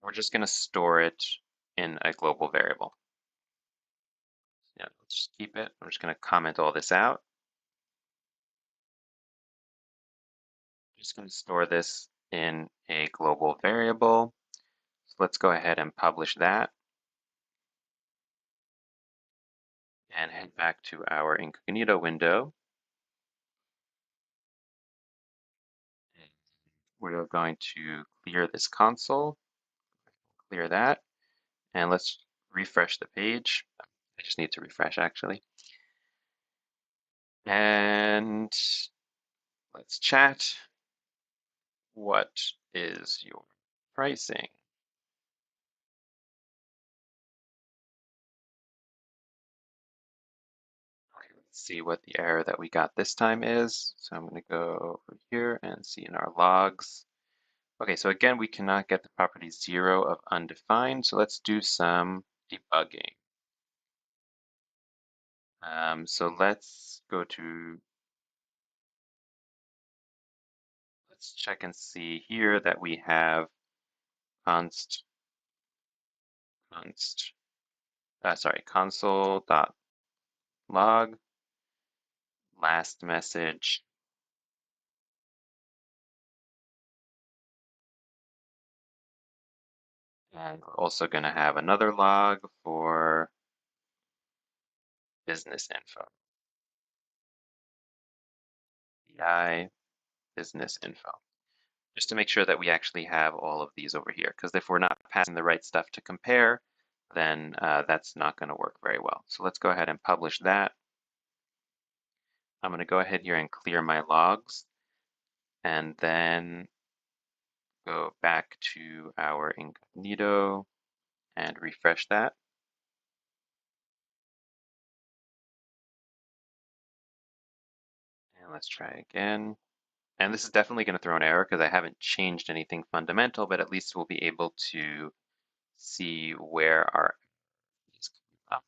we're just going to store it in a global variable. Yeah, let's just keep it. I'm just going to comment all this out. Just going to store this in a global variable. So let's go ahead and publish that and head back to our incognito window. We're going to clear this console, clear that, and let's refresh the page. I just need to refresh actually. And let's chat. What is your pricing? Okay, let's see what the error that we got this time is. So I'm going to go over here and see in our logs. Okay, so again, we cannot get the property 0 of undefined. So let's do some debugging. So let's go to, let's check and see here that we have const, console.log last message. And we're also going to have another log for business info. BI business info. Just to make sure that we actually have all of these over here. Because if we're not passing the right stuff to compare, then that's not going to work very well. So let's go ahead and publish that. I'm going to go ahead here and clear my logs and then go back to our incognito and refresh that. And let's try again. And this is definitely going to throw an error because I haven't changed anything fundamental, but at least we'll be able to see where our is coming from.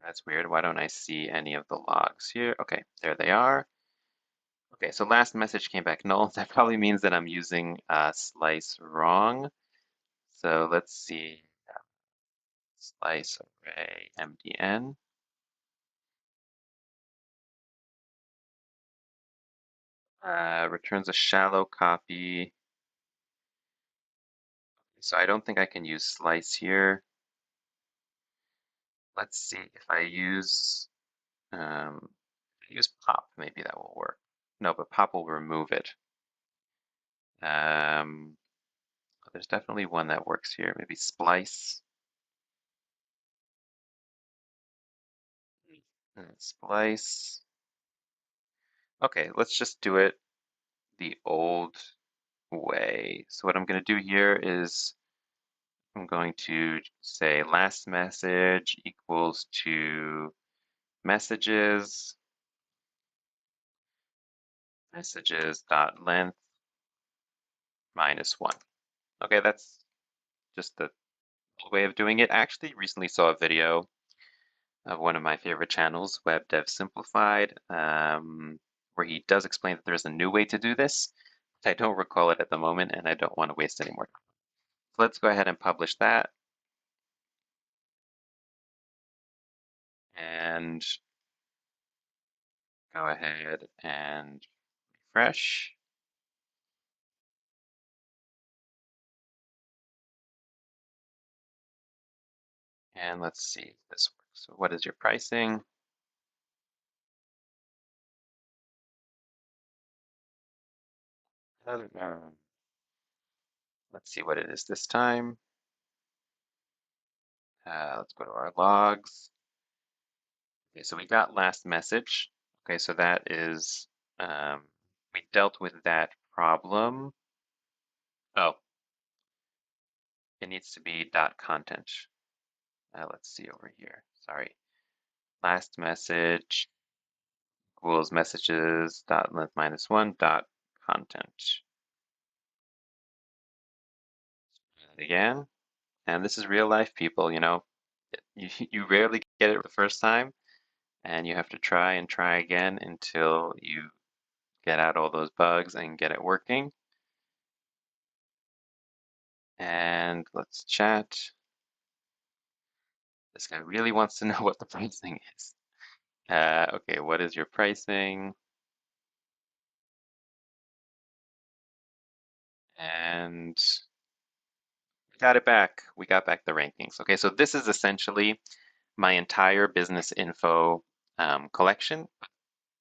That's weird. Why don't I see any of the logs here? Okay, there they are. Okay, so last message came back null. That probably means that I'm using slice wrong. So let's see. Slice array MDN. Returns a shallow copy. So I don't think I can use slice here. Let's see if I use pop, maybe that will work. No, but pop will remove it. There's definitely one that works here. Maybe splice. Splice. Okay, let's just do it the old way. So what I'm going to do here is I'm going to say last message equals to messages dot length -1. Okay, that's just the way of doing it. I actually recently saw a video of one of my favorite channels, Web Dev Simplified, where he does explain that there's a new way to do this. I don't recall it at the moment, and I don't want to waste any more time. So let's go ahead and publish that. And go ahead and refresh. And let's see if this works. So what is your pricing? Let's see what it is this time. Let's go to our logs. Okay, so we got last message. Okay, so that is, we dealt with that problem. Oh, it needs to be dot content. Let's see over here. Sorry. Last message equals messages dot length minus one dot content. Again, and this is real life, people. You know, you rarely get it the first time, and you have to try and try again until you get out all those bugs and get it working. And let's chat. This guy really wants to know what the pricing is. Okay, what is your pricing? And we got it back. We got back the rankings. Okay, so this is essentially my entire business info collection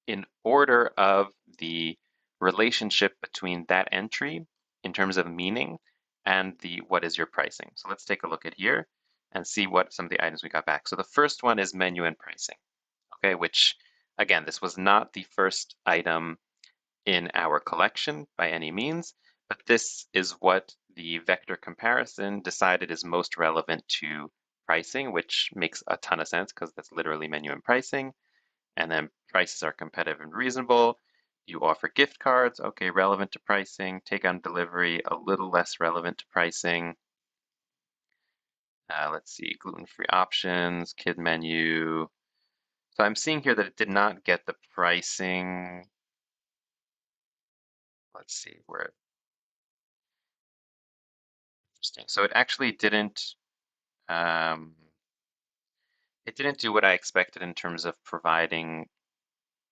in order of the relationship between that entry in terms of meaning and the what is your pricing. So let's take a look at here and see what some of the items we got back. So the first one is menu and pricing, okay, which again, this was not the first item in our collection by any means, but this is what the vector comparison decided is most relevant to pricing, which makes a ton of sense because that's literally menu and pricing. And then prices are competitive and reasonable. You offer gift cards, okay, relevant to pricing. Take on delivery, a little less relevant to pricing. Let's see, gluten-free options, kid menu. So I'm seeing here that it did not get the pricing. Let's see where. Interesting. So um, it didn't do what I expected in terms of providing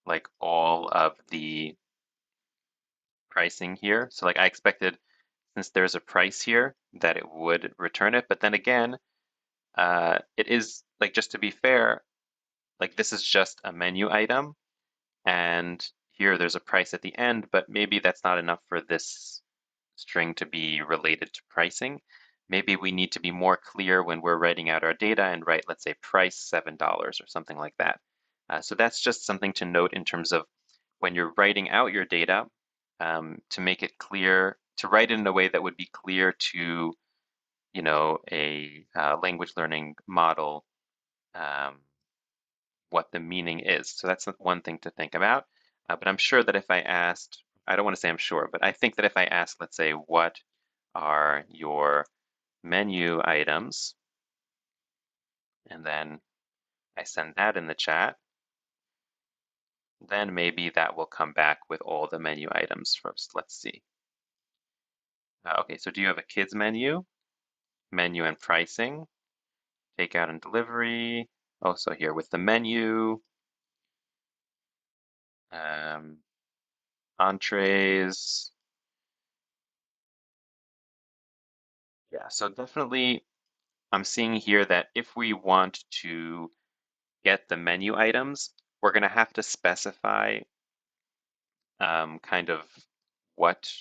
like all of the pricing here. So like I expected, since there's a price here, that it would return it. But then again, it is like, just to be fair, like this is just a menu item, and here there's a price at the end, but maybe that's not enough for this string to be related to pricing. Maybe we need to be more clear when we're writing out our data and write, let's say, price $7 or something like that. So that's just something to note in terms of when you're writing out your data, to make it clear, to write it in a way that would be clear to, you know, a language learning model, um, what the meaning is. So that's one thing to think about. But I'm sure that if I asked, I don't want to say I'm sure, but I think that if I asked, let's say, what are your menu items, and then I send that in the chat, then maybe that will come back with all the menu items first. Let's see. Okay, so do you have a kids menu, menu and pricing, takeout and delivery? Oh, so here with the menu, um, entrees. Yeah, so definitely I'm seeing here that if we want to get the menu items, we're going to have to specify kind of what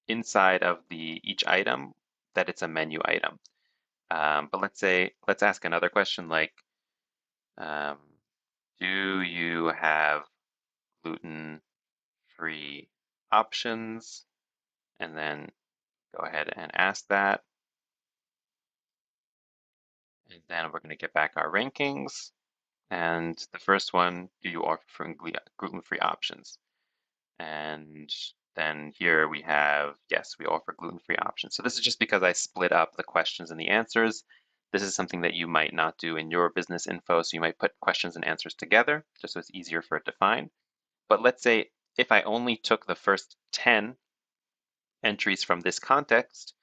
inside of the each item that it's a menu item. But let's ask another question like, um, do you have gluten-free options? And then go ahead and ask that. And then we're going to get back our rankings. And the first one, do you offer gluten-free options? And then here we have, yes, we offer gluten-free options. So this is just because I split up the questions and the answers. This is something that you might not do in your business info. So you might put questions and answers together just so it's easier for it to find. But let's say if I only took the first 10 entries from this context,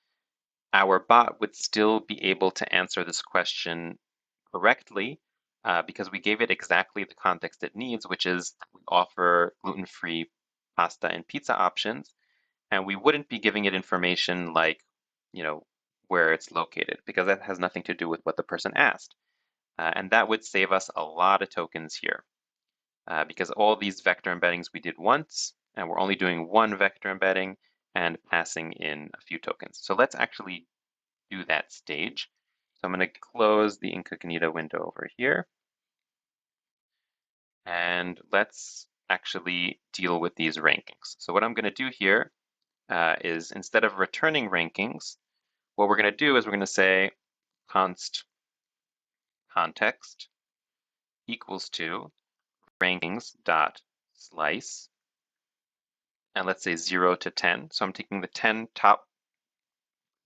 our bot would still be able to answer this question correctly, because we gave it exactly the context it needs, which is we offer gluten-free pasta and pizza options, and we wouldn't be giving it information like, where it's located, because that has nothing to do with what the person asked. And that would save us a lot of tokens here, because all these vector embeddings we did once, and we're only doing one vector embedding and passing in a few tokens. So let's actually do that stage. So I'm going to close the incognito window over here. And let's actually deal with these rankings. So what I'm going to do here is, instead of returning rankings, what we're going to do is we're going to say const context equals to rankings dot slice, and let's say 0 to 10. So I'm taking the 10 top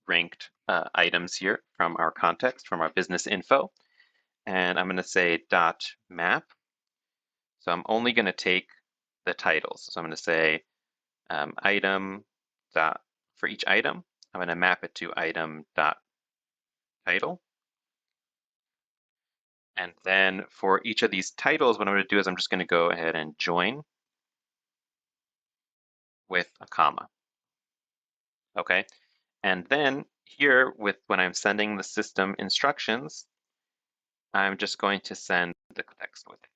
ranked items here from our context, from our business info, and I'm going to say dot map. So I'm only going to take the titles. So I'm going to say item dot, for each item, I'm going to map it to item dot title. And then for each of these titles, what I'm going to do is I'm just going to go ahead and join with a comma. Okay. And then here, when I'm sending the system instructions, I'm just going to send the text with it.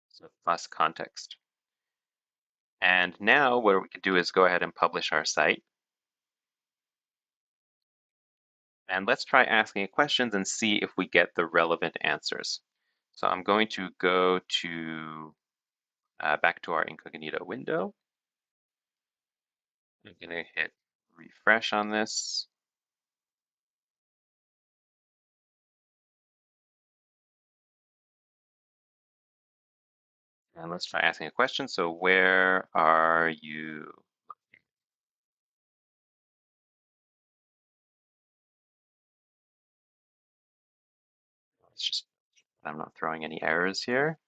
So plus context. And now what we could do is go ahead and publish our site. And let's try asking questions and see if we get the relevant answers. So I'm going to go to back to our incognito window. I'm going to hit refresh on this. And let's try asking a question. So where are you? Let's just, I'm not throwing any errors here.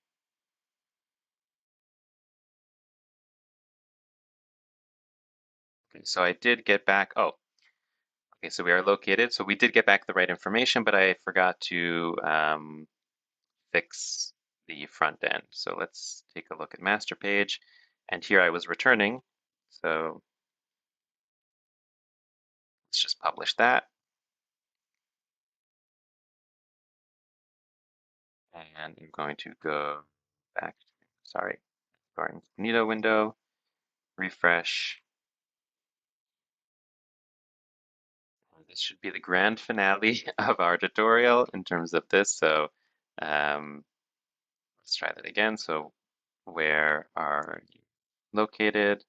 Okay, so I did get back, oh, okay, so we are located. So we did get back the right information, but I forgot to fix the front end. So let's take a look at master page. And here I was returning. So let's just publish that. And I'm going to go back, sorry, our incognito window, refresh. This should be the grand finale of our tutorial in terms of this. So let's try that again. So where are you located?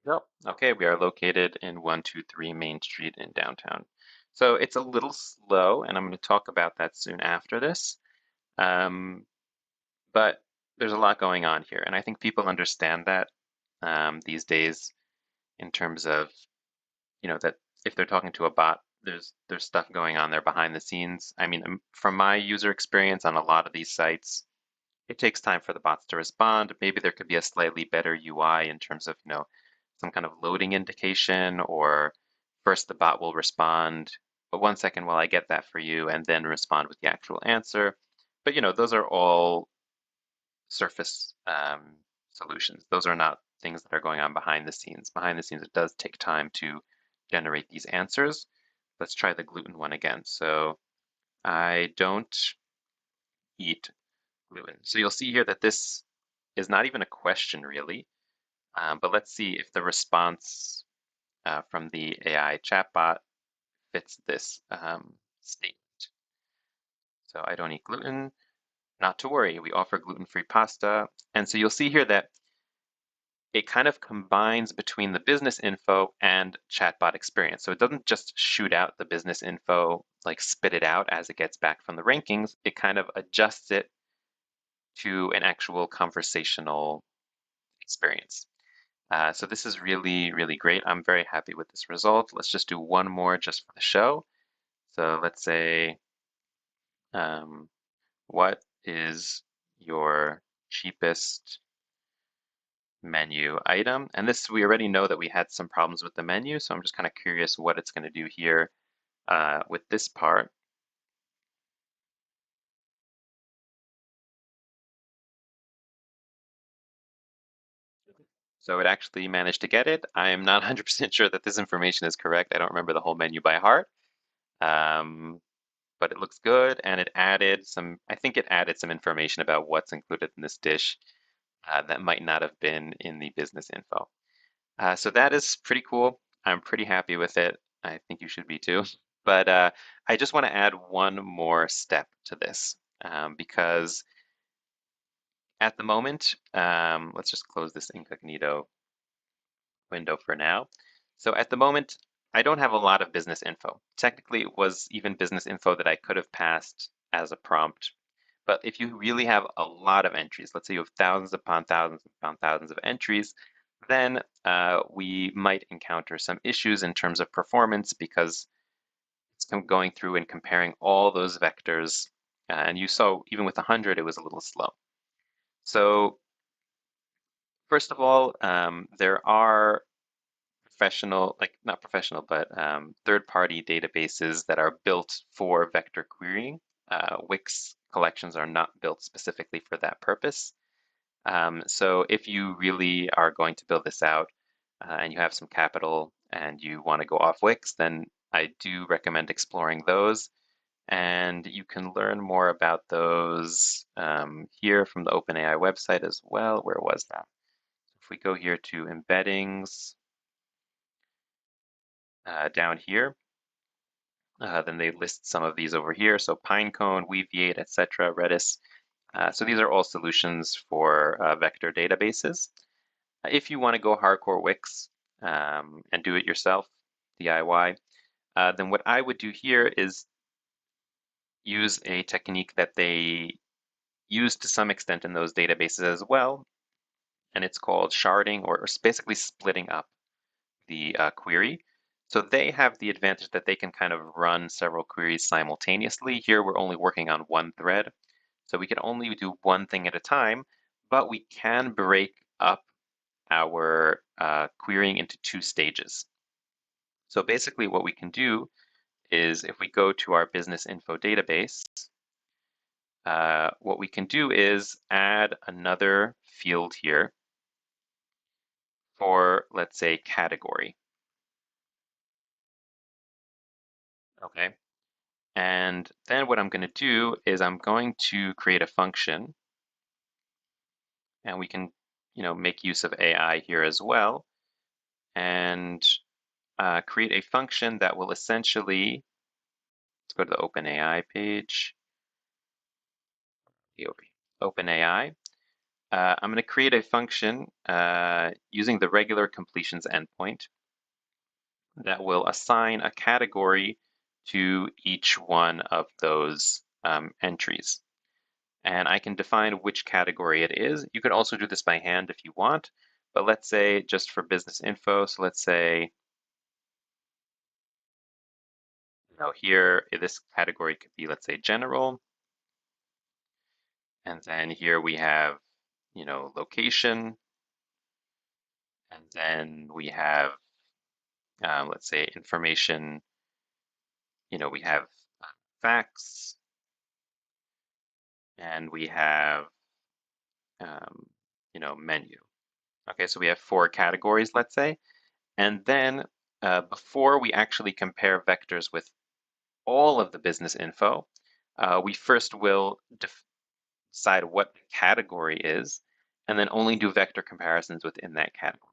Yep. Okay, we are located in 123 Main Street in downtown. So it's a little slow, and I'm going to talk about that soon after this. But there's a lot going on here, and I think people understand that these days, in terms of, that if they're talking to a bot, there's stuff going on there behind the scenes. I mean, from my user experience on a lot of these sites, it takes time for the bots to respond. Maybe there could be a slightly better UI in terms of, some kind of loading indication, or first the bot will respond, but 1 second while I get that for you, and then respond with the actual answer. But those are all surface solutions. Those are not things that are going on behind the scenes. Behind the scenes, it does take time to generate these answers. Let's try the gluten one again. So I don't eat gluten. So you'll see here that this is not even a question really, but let's see if the response from the AI chatbot fits this statement. So I don't eat gluten. Not to worry, we offer gluten-free pasta. And so you'll see here that it kind of combines between the business info and chatbot experience. So it doesn't just shoot out the business info, like spit it out as it gets back from the rankings. It kind of adjusts it to an actual conversational experience. So this is really, really great. I'm very happy with this result. Let's just do one more just for the show. So let's say, what is your cheapest menu item. And this, we already know that we had some problems with the menu, so I'm just kind of curious what it's going to do here with this part. So it actually managed to get it. I am not 100% sure that this information is correct. I don't remember the whole menu by heart. Um, but it looks good, and it added some, I think it added some information about what's included in this dish that might not have been in the business info. So that is pretty cool. I'm pretty happy with it. I think you should be too. But I just want to add one more step to this because at the moment, let's just close this incognito window for now. So at the moment, I don't have a lot of business info. Technically, it was even business info that I could have passed as a prompt. But if you really have a lot of entries, let's say you have thousands upon thousands upon thousands of entries, then we might encounter some issues in terms of performance because it's going through and comparing all those vectors. And you saw even with 100, it was a little slow. So first of all, there are professional, like not professional, but third-party databases that are built for vector querying. Wix collections are not built specifically for that purpose. So if you really are going to build this out and you have some capital and you want to go off Wix, then I do recommend exploring those. And you can learn more about those here from the OpenAI website as well. Where was that? If we go here to embeddings down here, then they list some of these over here. So Pinecone, Weaviate, etc., Redis. So these are all solutions for vector databases. If you want to go hardcore Wix and do it yourself, DIY, then what I would do here is use a technique that they use to some extent in those databases as well, and it's called sharding or basically splitting up the query. So they have the advantage that they can kind of run several queries simultaneously. Here we're only working on one thread, so we can only do one thing at a time, but we can break up our querying into two stages. So basically what we can do is if we go to our business info database, what we can do is add another field here for, let's say, category. Okay. And then what I'm going to do is I'm going to create a function, and we can, make use of AI here as well, and create a function that will essentially, let's go to the OpenAI page, OpenAI. I'm going to create a function using the regular completions endpoint that will assign a category to each one of those entries. And I can define which category it is. You could also do this by hand if you want, but let's say just for business info, so let's say, here, this category could be, let's say, general. And then here we have, location. And then we have, let's say, information, we have facts, and we have, um, menu. Okay, so we have four categories, let's say. And then before we actually compare vectors with all of the business info, we first will decide what the category is, and then only do vector comparisons within that category.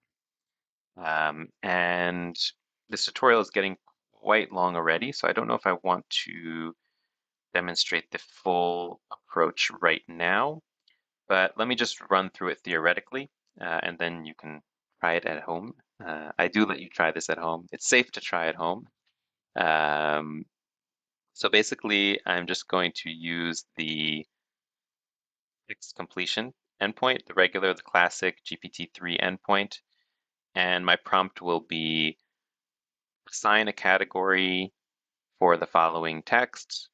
And this tutorial is getting quite long already, so I don't know if I want to demonstrate the full approach right now, but let me just run through it theoretically, and then you can try it at home. I do let you try this at home. It's safe to try at home. Um, so basically, I'm just going to use the fixed completion endpoint, the classic GPT-3 endpoint, and my prompt will be assign a category for the following text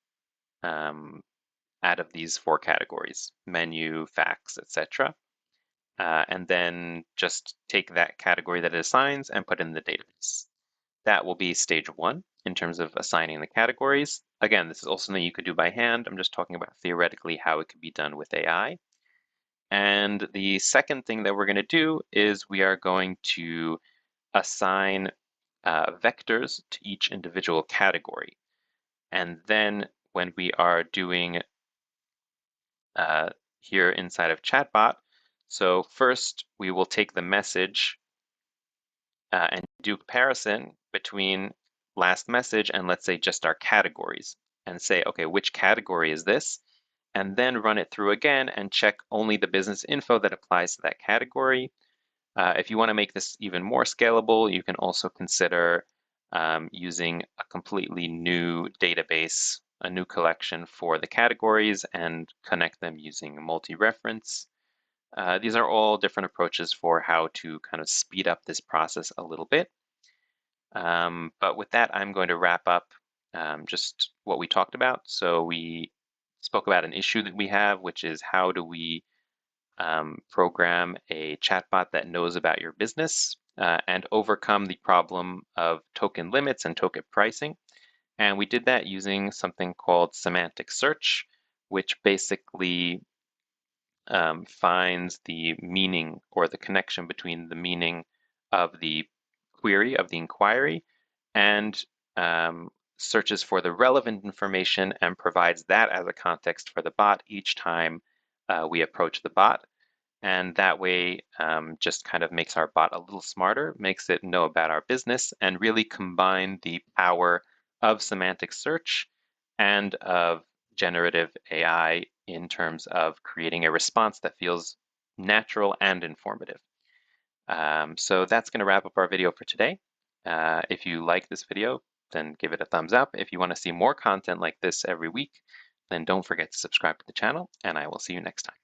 out of these four categories: menu, facts, etc. and then just take that category that it assigns and put it in the database. That will be stage one in terms of assigning the categories. Again, this is also something you could do by hand. I'm just talking about theoretically how it could be done with AI. And the second thing that we're going to do is we are going to assign vectors to each individual category. And then when we are doing here inside of Chatbot, so first we will take the message and do comparison between last message and let's say just our categories and say, okay, which category is this? And then run it through again and check only the business info that applies to that category. If you want to make this even more scalable, you can also consider using a completely new database, a new collection for the categories and connect them using multi-reference. These are all different approaches for how to kind of speed up this process a little bit. But with that, I'm going to wrap up just what we talked about. So we spoke about an issue that we have, which is how do we program a chatbot that knows about your business and overcome the problem of token limits and token pricing. And we did that using something called semantic search, which basically finds the meaning or the connection between the meaning of the query, of the inquiry, and searches for the relevant information and provides that as a context for the bot each time we approach the bot. And that way just kind of makes our bot a little smarter, makes it know about our business, and really combine the power of semantic search and of generative AI in terms of creating a response that feels natural and informative. So that's going to wrap up our video for today. If you like this video, then give it a thumbs up. If you want to see more content like this every week, then don't forget to subscribe to the channel, and I will see you next time.